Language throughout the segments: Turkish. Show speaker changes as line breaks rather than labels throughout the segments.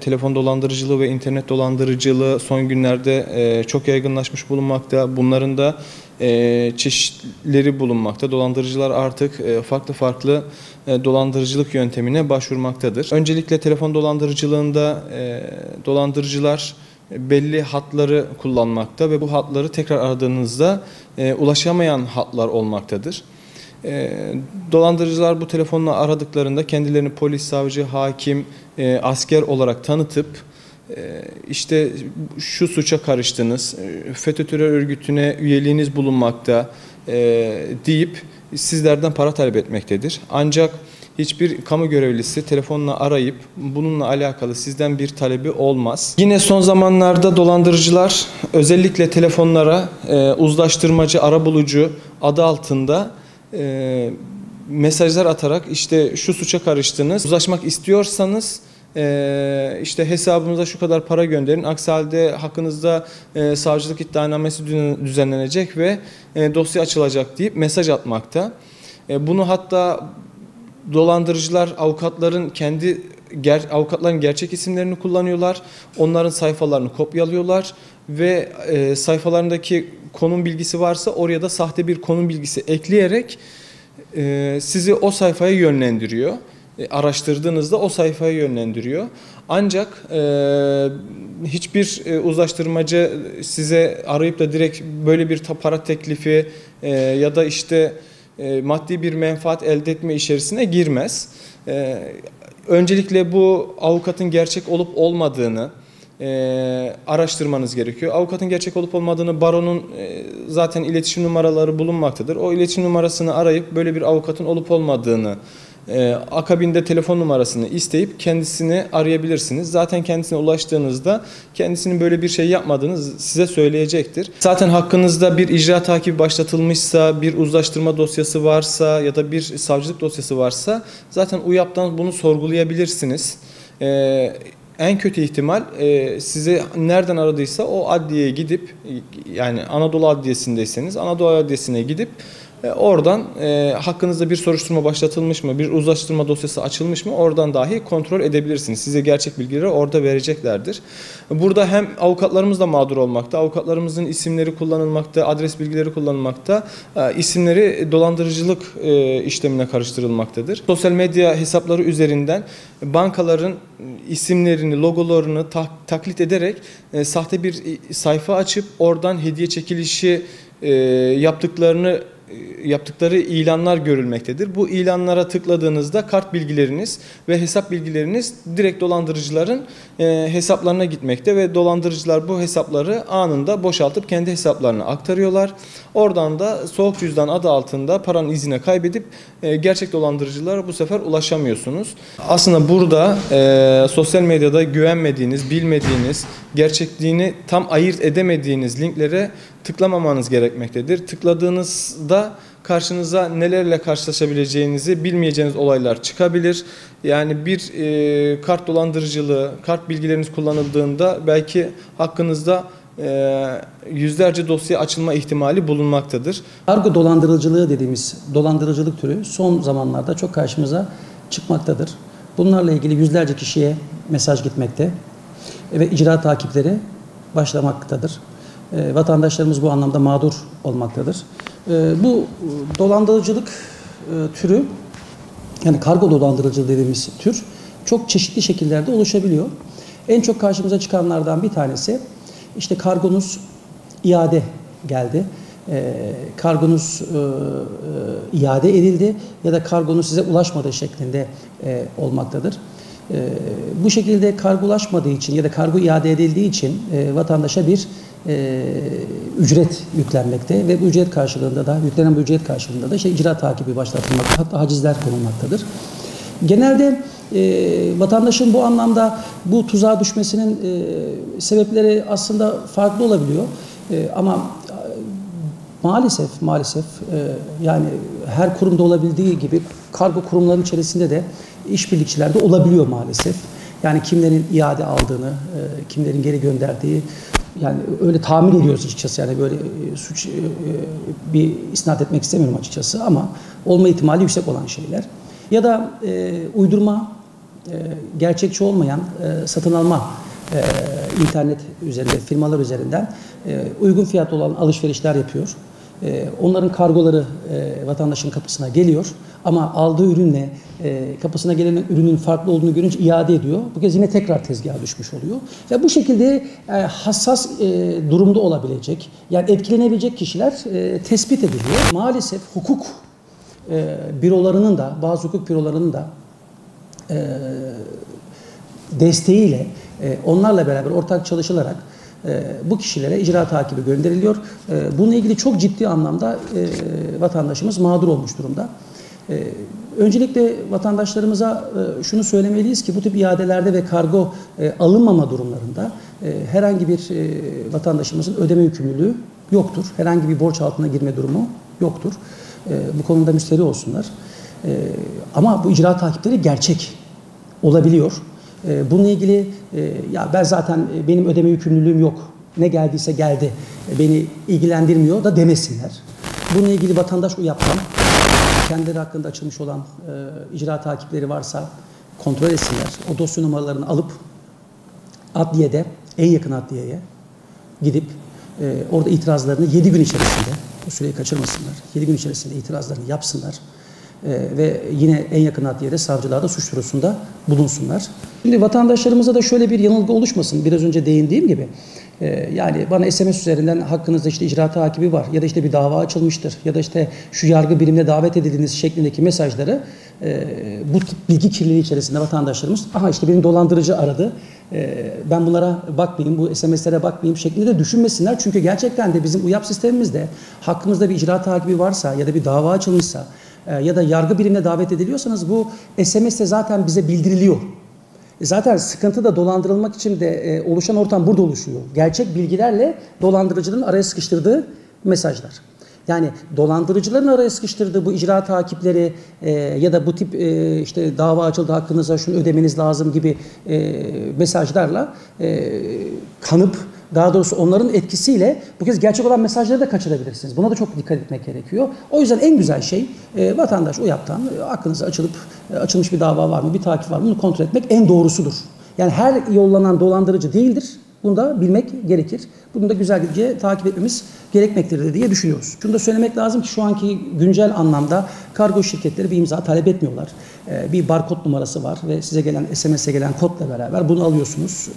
Telefon dolandırıcılığı ve internet dolandırıcılığı son günlerde çok yaygınlaşmış bulunmakta. Bunların da çeşitleri bulunmakta. Dolandırıcılar artık farklı dolandırıcılık yöntemine başvurmaktadır. Öncelikle telefon dolandırıcılığında dolandırıcılar belli hatları kullanmakta ve bu hatları tekrar aradığınızda ulaşamayan hatlar olmaktadır. Dolandırıcılar bu telefonla aradıklarında kendilerini polis, savcı, hakim, asker olarak tanıtıp işte şu suça karıştınız, FETÖ terör örgütüne üyeliğiniz bulunmakta deyip sizlerden para talep etmektedir. Ancak hiçbir kamu görevlisi telefonla arayıp bununla alakalı sizden bir talebi olmaz. Yine son zamanlarda dolandırıcılar özellikle telefonlara uzlaştırmacı, arabulucu adı altında mesajlar atarak işte şu suça karıştınız, uzlaşmak istiyorsanız işte hesabımıza şu kadar para gönderin, aksi halde hakkınızda savcılık iddianamesi düzenlenecek ve dosya açılacak deyip mesaj atmakta. Bunu hatta dolandırıcılar avukatların gerçek isimlerini kullanıyorlar, onların sayfalarını kopyalıyorlar ve sayfalarındaki konum bilgisi varsa oraya da sahte bir konum bilgisi ekleyerek sizi o sayfaya yönlendiriyor. Araştırdığınızda o sayfaya yönlendiriyor. Ancak hiçbir uzlaştırmacı size arayıp da direkt böyle bir para teklifi ya da işte maddi bir menfaat elde etme içerisine girmez. Öncelikle bu avukatın gerçek olup olmadığını araştırmanız gerekiyor. Avukatın gerçek olup olmadığını baronun zaten iletişim numaraları bulunmaktadır. O iletişim numarasını arayıp böyle bir avukatın olup olmadığını, akabinde telefon numarasını isteyip kendisini arayabilirsiniz. Zaten kendisine ulaştığınızda kendisinin böyle bir şey yapmadığını size söyleyecektir. Zaten hakkınızda bir icra takibi başlatılmışsa, bir uzlaştırma dosyası varsa ya da bir savcılık dosyası varsa zaten UYAP'tan bunu sorgulayabilirsiniz. En kötü ihtimal sizi nereden aradıysa o adliyeye gidip, yani Anadolu Adliyesi'ndeyseniz Anadolu Adliyesi'ne gidip oradan hakkınızda bir soruşturma başlatılmış mı, bir uzlaştırma dosyası açılmış mı oradan dahi kontrol edebilirsiniz. Size gerçek bilgileri orada vereceklerdir. Burada hem avukatlarımız da mağdur olmakta, avukatlarımızın isimleri kullanılmakta, adres bilgileri kullanılmakta, isimleri dolandırıcılık işlemine karıştırılmaktadır. Sosyal medya hesapları üzerinden bankaların isimlerini, logolarını taklit ederek sahte bir sayfa açıp oradan hediye çekilişi yaptıkları ilanlar görülmektedir. Bu ilanlara tıkladığınızda kart bilgileriniz ve hesap bilgileriniz direkt dolandırıcıların hesaplarına gitmekte ve dolandırıcılar bu hesapları anında boşaltıp kendi hesaplarına aktarıyorlar. Oradan da soğuk cüzdan adı altında paranın izine kaybedip gerçek dolandırıcılara bu sefer ulaşamıyorsunuz. Aslında burada sosyal medyada güvenmediğiniz, bilmediğiniz, gerçekliğini tam ayırt edemediğiniz linklere tıklamamanız gerekmektedir. Tıkladığınızda karşınıza nelerle karşılaşabileceğinizi bilmeyeceğiniz olaylar çıkabilir. Yani bir kart dolandırıcılığı, kart bilgileriniz kullanıldığında belki hakkınızda yüzlerce dosya açılma ihtimali bulunmaktadır.
Kargo dolandırıcılığı dediğimiz dolandırıcılık türü son zamanlarda çok karşımıza çıkmaktadır. Bunlarla ilgili yüzlerce kişiye mesaj gitmekte ve icra takipleri başlamaktadır. Vatandaşlarımız bu anlamda mağdur olmaktadır. Bu dolandırıcılık türü, yani kargo dolandırıcılığı dediğimiz tür çok çeşitli şekillerde oluşabiliyor. En çok karşımıza çıkanlardan bir tanesi işte kargonuz iade geldi, kargonuz iade edildi ya da kargonuz size ulaşmadığı şeklinde olmaktadır. Bu şekilde kargo ulaşmadığı için ya da kargo iade edildiği için vatandaşa bir ücret yüklenmekte ve bu ücret karşılığında da yüklenen bu ücret karşılığında da icra takibi başlatılmakta, hatta hacizler konulmaktadır. Genelde vatandaşın bu anlamda bu tuzağa düşmesinin sebepleri aslında farklı olabiliyor. Ama maalesef yani her kurumda olabildiği gibi kargo kurumları içerisinde de işbirlikçiler de olabiliyor maalesef. Yani kimlerin iade aldığını, kimlerin geri gönderdiği, yani öyle tahmin ediyoruz açıkçası, yani böyle suç bir isnat etmek istemiyorum açıkçası ama olma ihtimali yüksek olan şeyler. Ya da uydurma gerçekçi olmayan satın alma internet üzerinde, firmalar üzerinden uygun fiyatlı olan alışverişler yapıyor. Onların kargoları vatandaşın kapısına geliyor ama aldığı ürünle kapısına gelen ürünün farklı olduğunu görünce iade ediyor. Bu kez yine tekrar tezgaha düşmüş oluyor. Ve bu şekilde hassas durumda olabilecek, yani etkilenebilecek kişiler tespit ediliyor. Maalesef hukuk bürolarının da, bazı hukuk bürolarının da desteğiyle onlarla beraber ortak çalışılarak bu kişilere icra takibi gönderiliyor. Bununla ilgili çok ciddi anlamda vatandaşımız mağdur olmuş durumda. Öncelikle vatandaşlarımıza şunu söylemeliyiz ki bu tip iadelerde ve kargo alınmama durumlarında herhangi bir vatandaşımızın ödeme yükümlülüğü yoktur. Herhangi bir borç altına girme durumu yoktur. Bu konuda müşteri olsunlar. Ama bu icra takipleri gerçek olabiliyor. Bununla ilgili ya ben zaten benim ödeme yükümlülüğüm yok. Ne geldiyse geldi. Beni ilgilendirmiyor da demesinler. Bununla ilgili vatandaş UYAP'tan kendileri hakkında açılmış olan icra takipleri varsa kontrol etsinler. O dosya numaralarını alıp adliyede, en yakın adliyeye gidip orada itirazlarını 7 gün içerisinde, bu süreyi kaçırmasınlar. 7 gün içerisinde itirazlarını yapsınlar. Ve yine en yakın adliyede savcılığa da suç duyurusunda bulunsunlar. Şimdi vatandaşlarımıza da şöyle bir yanılgı oluşmasın. Biraz önce değindiğim gibi. Yani bana SMS üzerinden hakkınızda işte icra takibi var ya da işte bir dava açılmıştır ya da işte şu yargı birimine davet edildiğiniz şeklindeki mesajları bu tip bilgi kirliliği içerisinde vatandaşlarımız aha işte benim dolandırıcı aradı, ben bunlara bakmayayım, bu SMS'lere bakmayayım şeklinde de düşünmesinler. Çünkü gerçekten de bizim UYAP sistemimizde hakkımızda bir icra takibi varsa ya da bir dava açılmışsa ya da yargı birimine davet ediliyorsanız bu SMS'te zaten bize bildiriliyor. Zaten sıkıntı da dolandırılmak için de oluşan ortam burada oluşuyor. Gerçek bilgilerle dolandırıcının araya sıkıştırdığı mesajlar. Yani dolandırıcıların araya sıkıştırdığı bu icra takipleri ya da bu tip işte dava açıldı hakkınıza şunu ödemeniz lazım gibi mesajlarla kanıp daha doğrusu onların etkisiyle bu kez gerçek olan mesajları da kaçırabilirsiniz. Buna da çok dikkat etmek gerekiyor. O yüzden en güzel şey vatandaş UYAP'tan aklınıza açılmış bir dava var mı, bir takip var mı bunu kontrol etmek en doğrusudur. Yani her yollanan dolandırıcı değildir. Bunu da bilmek gerekir. Bunu da güzelce takip etmemiz gerekmektedir diye düşünüyoruz. Şunu da söylemek lazım ki şu anki güncel anlamda kargo şirketleri bir imza talep etmiyorlar. Bir barkod numarası var ve size gelen SMS'e gelen kodla beraber bunu alıyorsunuz,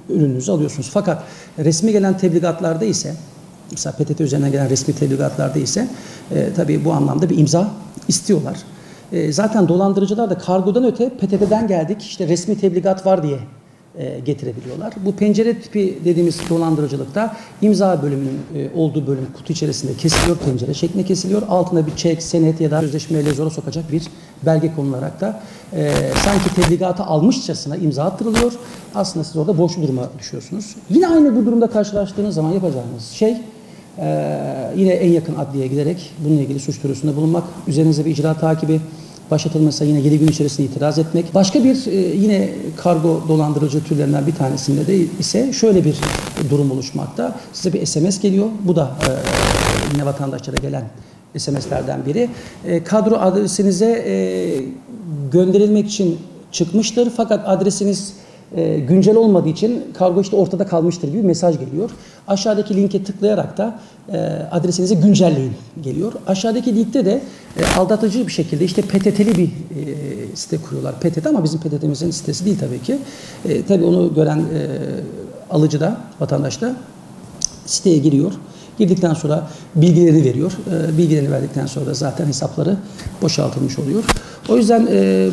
ürününüzü alıyorsunuz. Fakat resmi gelen tebligatlarda ise, mesela PTT üzerinden gelen resmi tebligatlarda ise tabii bu anlamda bir imza istiyorlar. Zaten dolandırıcılar da kargodan öte PTT'den geldik, işte resmi tebligat var diye getirebiliyorlar. Bu pencere tipi dediğimiz dolandırıcılıkta imza bölümünün olduğu bölüm kutu içerisinde kesiliyor, pencere şeklinde kesiliyor. Altına bir çek, senet ya da sözleşmeyle zora sokacak bir belge konularak da sanki tebligatı almışçasına imza attırılıyor. Aslında siz orada borçlu duruma düşüyorsunuz. Yine aynı bu durumda karşılaştığınız zaman yapacağınız şey yine en yakın adliyeye giderek bununla ilgili suç duyurusunda bulunmak, üzerinize bir icra takibi başlatılmasa yine 7 gün içerisinde itiraz etmek. Başka bir yine kargo dolandırıcı türlerinden bir tanesinde de ise şöyle bir durum oluşmakta. Size bir SMS geliyor. Bu da yine vatandaşlara gelen SMS'lerden biri. Kadro adresinize gönderilmek için çıkmıştır. Fakat adresiniz güncel olmadığı için kargo işte ortada kalmıştır gibi bir mesaj geliyor. Aşağıdaki linke tıklayarak da adresinizi güncelleyin geliyor. Aşağıdaki linkte de aldatıcı bir şekilde işte PTT'li bir site kuruyorlar. PTT ama bizim PTT'mizin sitesi değil tabii ki. Tabii onu gören alıcı da, vatandaş da siteye giriyor. Girdikten sonra bilgilerini veriyor. Bilgilerini verdikten sonra da zaten hesapları boşaltılmış oluyor. O yüzden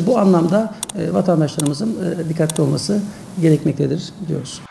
bu anlamda vatandaşlarımızın dikkatli olması gerekmektedir diyoruz.